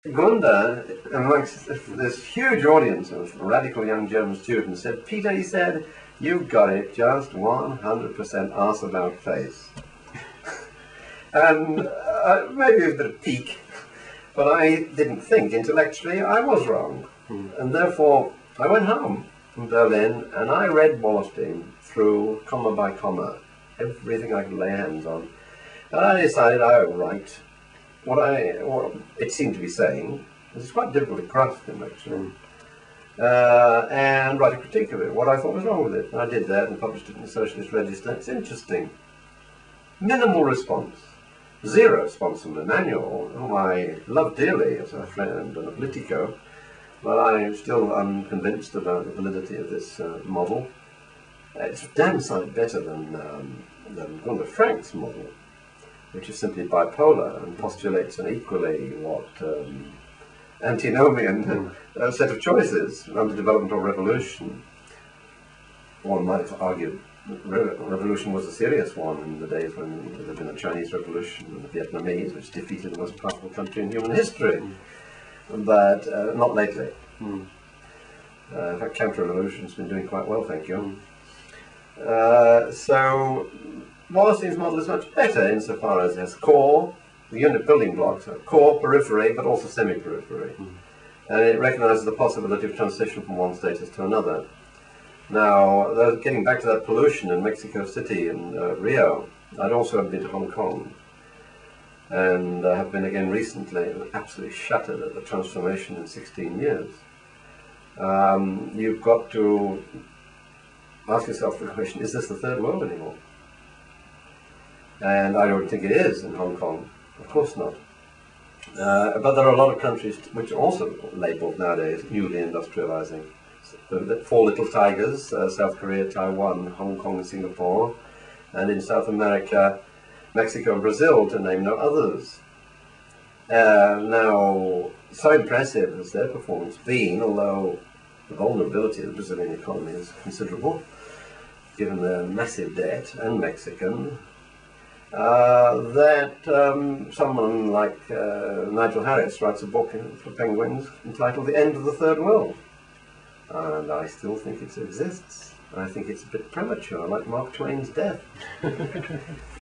Gunda, amongst this huge audience of radical young German students, said, "Peter," he said, "you got it just 100% arse about face." And maybe a bit of pique, but I didn't think intellectually I was wrong. And therefore I went home from Berlin and I read Wallerstein through, comma by comma, everything I could lay hands on. And I decided I would write what it seemed to be saying. It's quite difficult to grasp him, actually. And write a critique of it, what I thought was wrong with it. And I did that and published it in the Socialist Register. It's interesting. Minimal response. Zero response from Emmanuel, whom I love dearly as a friend and a politico, but I'm still unconvinced about the validity of this model. It's a damn sight better than Gunnar Frank's model, which is simply bipolar and postulates an equally antinomian set of choices under development or revolution. One might have argued revolution was a serious one in the days when there had been a Chinese revolution and the Vietnamese, which defeated the most powerful country in human history, but not lately. In fact, counter-revolution's been doing quite well, thank you. So Wallerstein's model is much better insofar as it has core, the unit building blocks, core, periphery, but also semi-periphery. And it recognizes the possibility of transition from one status to another. Now, getting back to that pollution in Mexico City and Rio, I'd also been to Hong Kong, and have been again recently, absolutely shattered at the transformation in 16 years. You've got to ask yourself the question, is this the third world anymore? And I don't think it is in Hong Kong, of course not. But there are a lot of countries which are also labelled nowadays newly industrializing. The four little tigers, South Korea, Taiwan, Hong Kong and Singapore, and in South America, Mexico and Brazil, to name no others. Now, so impressive has their performance been, although the vulnerability of the Brazilian economy is considerable, given their massive debt, and Mexican, that someone like Nigel Harris writes a book for Penguins entitled The End of the Third World. And I still think it exists. I think it's a bit premature, like Mark Twain's death.